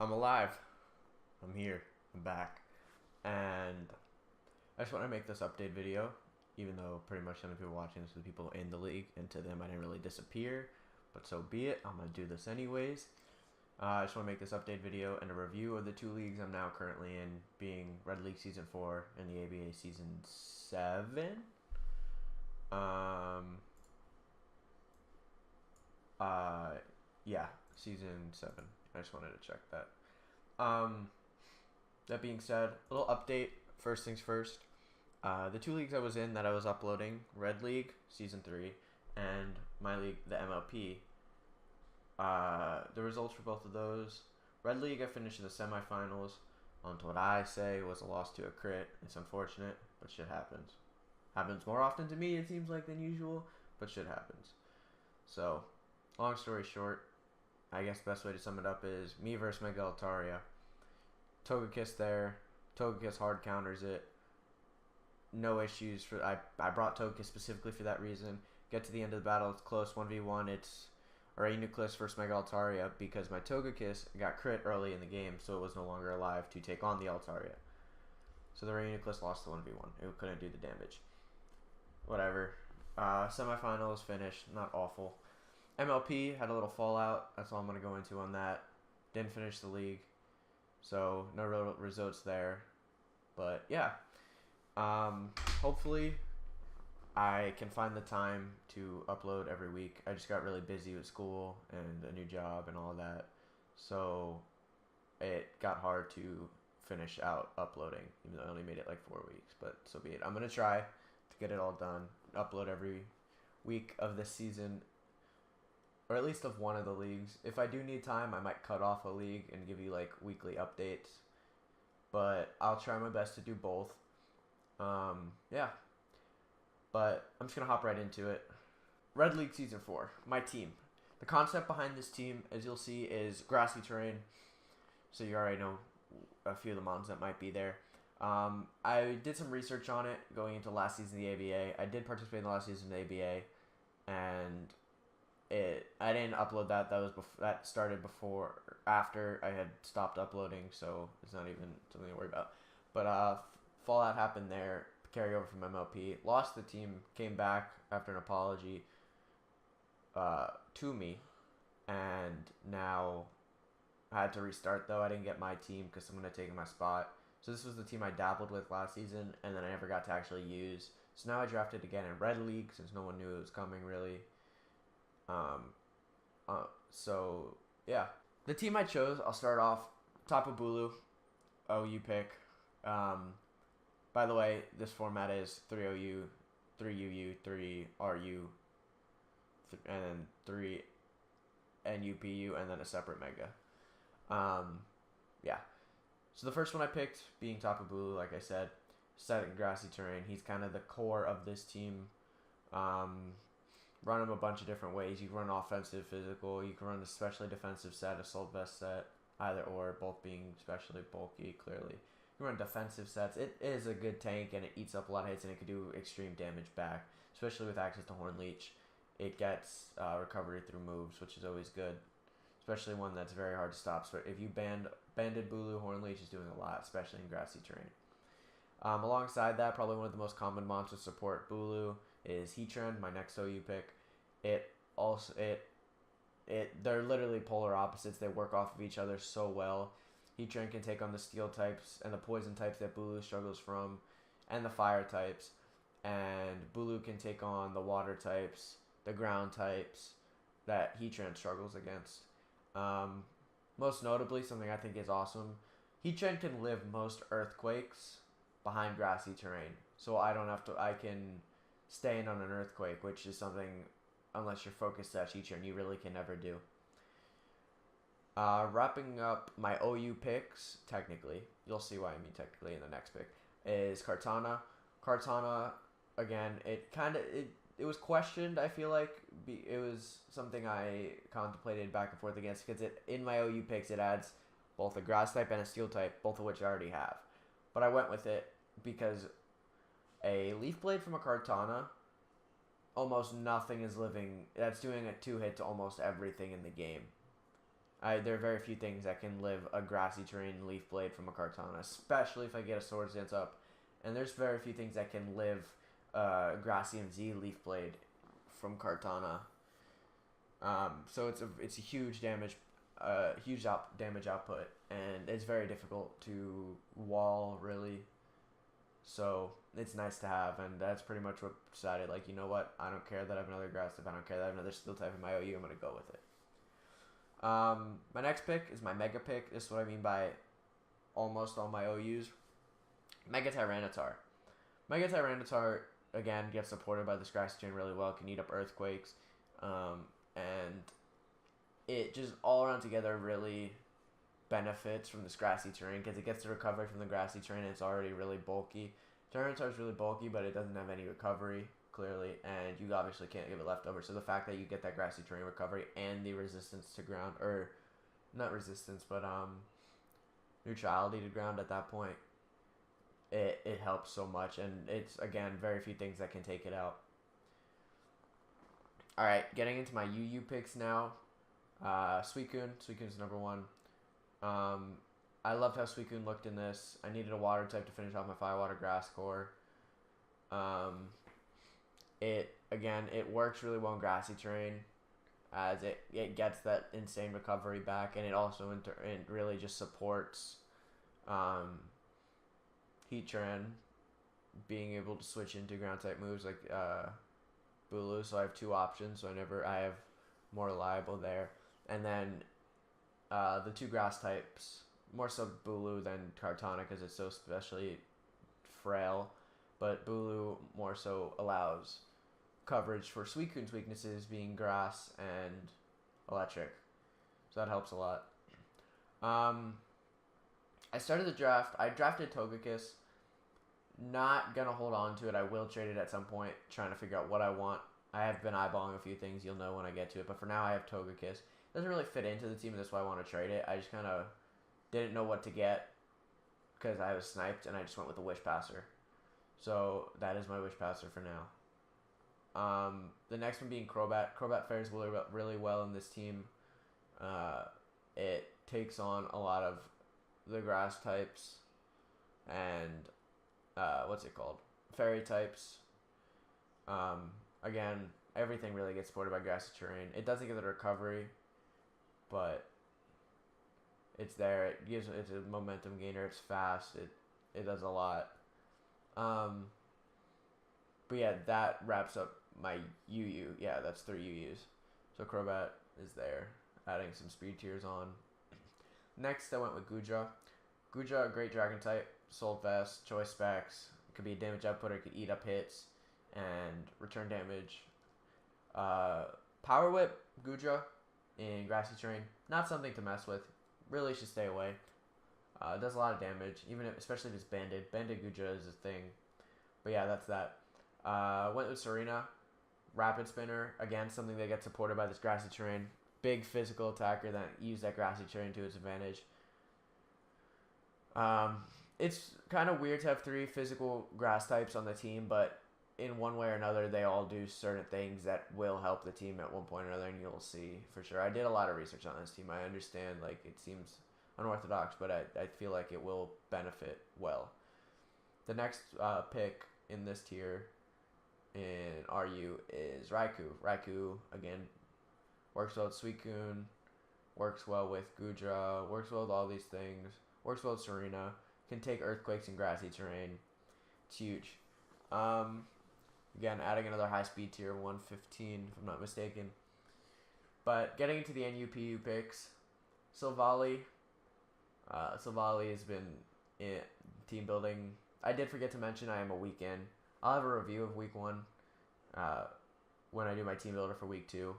I'm alive. I'm here. I'm back. And I just want to make this update video, even though pretty much none of people watching this are the people in the league, and to them I didn't really disappear, but so be it. I'm going to do this anyways. I just want to make this update video and a review of the two leagues I'm now currently in, being Red League Season 4 and the ABA Season 7. Um, uh, yeah, Season 7. I just wanted to check that. That being said, a little update. First things first. The two leagues I was in that I was uploading, Red League Season 3 and my league, the MLP, the results for both of those. Red League, I finished in the semifinals on what I say was a loss to a crit. It's unfortunate, but shit happens. Happens more often to me, it seems like, than usual, but shit happens. So, long story short, I guess the best way to sum it up is me versus Miguel Altaria. Togekiss there. Togekiss hard counters it. No issues. I brought Togekiss specifically for that reason. Get to the end of the battle, it's close, 1v1. It's Raynucleus versus Mega Altaria because my Togekiss got crit early in the game, so it was no longer alive to take on the Altaria. So the Raynucleus lost the 1v1. It couldn't do the damage. Whatever. Semifinals finished. Not awful. MLP had a little fallout. That's all I'm going to go into on that. Didn't finish the league. So no real results there. But yeah. Hopefully I can find the time to upload every week. I just got really busy with school and a new job and all that. So it got hard to finish out uploading, even though I only made it like 4 weeks. But so be it. I'm going to try to get it all done. Upload every week of this season, or at least of one of the leagues. If I do need time, I might cut off a league and give you like weekly updates. But I'll try my best to do both. Yeah. But I'm just going to hop right into it. Red League Season 4. My team. The concept behind this team, as you'll see, is grassy terrain. So you already know a few of the mons that might be there. I did some research on it going into last season of the ABA. I did participate in the last season of the ABA. And I didn't upload that. That started after I had stopped uploading, so it's not even something to worry about. But fallout happened there. Carry over from MLP. Lost the team. Came back after an apology to me, and now I had to restart. Though I didn't get my team because someone had taken my spot. So this was the team I dabbled with last season, and then I never got to actually use. So now I drafted again in Red League since no one knew it was coming really. So yeah, the team I chose. I'll start off Tapu Bulu, OU pick. By the way, this format is 3 OU, 3 UU, 3 RU, and then 3 NUPU, and then a separate Mega. Yeah. So the first one I picked being Tapu Bulu, like I said, set in grassy terrain. He's kind of the core of this team. Run him a bunch of different ways. You can run offensive, physical. You can run a specially defensive set, assault vest set, either or, both being especially bulky, clearly. You can run defensive sets. It is a good tank, and it eats up a lot of hits, and it can do extreme damage back, especially with access to Horn Leech. It gets recovery through moves, which is always good, especially one that's very hard to stop. So if you banded Bulu, Horn Leech is doing a lot, especially in grassy terrain. Alongside that, probably one of the most common monsters to support Bulu is Heatran, my next OU pick. They're literally polar opposites. They work off of each other so well. Heatran can take on the steel types and the poison types that Bulu struggles from, and the fire types. And Bulu can take on the water types, the ground types that Heatran struggles against. Most notably, something I think is awesome, Heatran can live most earthquakes behind grassy terrain. So I can stand on an earthquake, which is something, unless you're focused at Heatran, you really can never do. Wrapping up my OU picks, technically, you'll see why I mean technically in the next pick, is Kartana. Kartana, again, it was questioned, I feel like. It was something I contemplated back and forth against, because in my OU picks, it adds both a grass type and a steel type, both of which I already have. But I went with it because a Leaf Blade from a Kartana, almost nothing is living. That's doing a 2-hit to almost everything in the game. There are very few things that can live a grassy terrain leaf blade from a Kartana, especially if I get a Swords Dance up. And there's very few things that can live grassy MZ leaf blade from Kartana. So it's a huge damage, damage output, and it's very difficult to wall really. So it's nice to have, and that's pretty much what decided. Like, you know what? I don't care that I have another grass type. I don't care that I have another steel type in my OU. I'm gonna go with it. My next pick is my mega pick. This is what I mean by almost all my OUs. Mega Tyranitar. Mega Tyranitar again gets supported by this grassy terrain really well. Can eat up earthquakes, and it just all around together really benefits from this grassy terrain because it gets the recovery from the grassy terrain and it's already really bulky. Tyranitar is really bulky, but it doesn't have any recovery, clearly, and you obviously can't give it leftover. So the fact that you get that grassy terrain recovery and the resistance to ground, or not resistance, but neutrality to ground at that point, it helps so much, and it's, again, very few things that can take it out. Alright, getting into my UU picks now. Suicune. Suicune's number one. I loved how Suicune looked in this. I needed a water type to finish off my Fire Water Grass core. It works really well in grassy terrain, as it gets that insane recovery back, and it also it really just supports Heatran being able to switch into ground type moves like Bulu. So I have two options. So I have more reliable there, and then the two grass types, more so Bulu than Kartana because it's so especially frail, but Bulu more so allows coverage for Suicune's weaknesses being grass and electric, so that helps a lot. I started the draft. I drafted Togekiss. Not gonna hold on to it. I will trade it at some point, trying to figure out what I want. I have been eyeballing a few things. You'll know when I get to it, but for now I have Togekiss. Doesn't really fit into the team, and that's why I want to trade it. I just kind of didn't know what to get because I was sniped, and I just went with the Wish Passer. So that is my Wish Passer for now. The next one being Crobat. Crobat fares really well in this team. It takes on a lot of the grass types and fairy types. Again, everything really gets supported by grassy terrain. It doesn't get the recovery, but it's there. It's a momentum gainer. It's fast. It does a lot. But yeah, that wraps up my UU. Yeah, that's 3 UUs. So Crobat is there, adding some speed tiers on. Next, I went with Goodra. Goodra, a great dragon type. Soul Vest, choice specs. It could be a damage outputter. It could eat up hits and return damage. Power Whip Goodra in grassy terrain, not something to mess with. Really should stay away. It does a lot of damage, especially if it's banded. Banded Goodra is a thing. But yeah, that's that. Went with Serena. Rapid Spinner, again, something that gets supported by this grassy terrain. Big physical attacker that used that grassy terrain to its advantage. It's kind of weird to have 3 physical grass types on the team, but in one way or another, they all do certain things that will help the team at one point or another, and you'll see for sure. I did a lot of research on this team. I understand, like, it seems unorthodox, but I feel like it will benefit well. The next pick in this tier in RU is Raikou. Raikou, again, works well with Suicune, works well with Goodra, works well with all these things, works well with Serena, can take earthquakes and grassy terrain. It's huge. Again, adding another high speed tier, 115 if I'm not mistaken. But getting into the NUPU picks, Silvally. Silvally has been in team building. I did forget to mention I am a week in. I'll have a review of week 1 when I do my team builder for week 2,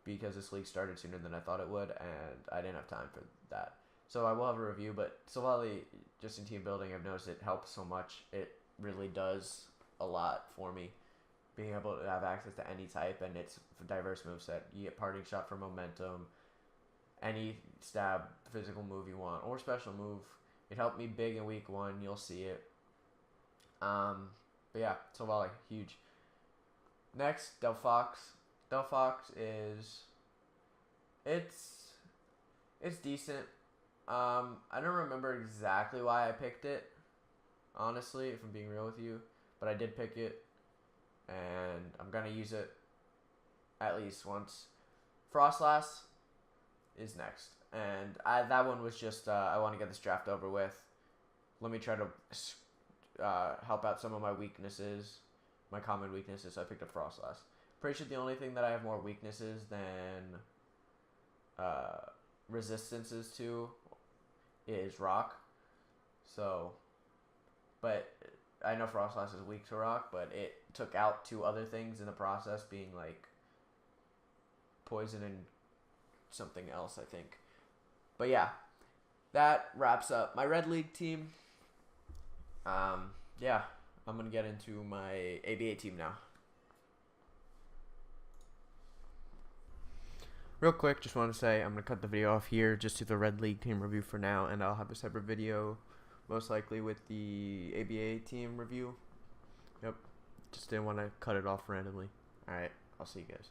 because this league started sooner than I thought it would, and I didn't have time for that. So I will have a review, but Silvally, just in team building, I've noticed it helps so much. It really does a lot for me. Being able to have access to any type, and it's a diverse moveset. You get Parting Shot for momentum, any stab physical move you want, or special move. It helped me big in week 1. You'll see it. But yeah, Silvally, huge. Next, Delphox. Delphox is... It's decent. I don't remember exactly why I picked it, honestly, if I'm being real with you, but I did pick it, and I'm gonna use it at least once. Frostlass is next, and that one was just I want to get this draft over with. Let me try to help out some of my weaknesses, my common weaknesses. So I picked up Frostlass. Pretty sure the only thing that I have more weaknesses than resistances to is rock. So, but I know Frostlass is weak to rock, but it took out two other things in the process, being like poison and something else, I think. But yeah, that wraps up my Red League team. Yeah, I'm gonna get into my ABA team now. Real quick, just want to say I'm gonna cut the video off here, just do the Red League team review for now, and I'll have a separate video, most likely with the ABA team review. Yep, just didn't want to cut it off randomly. All right, I'll see you guys.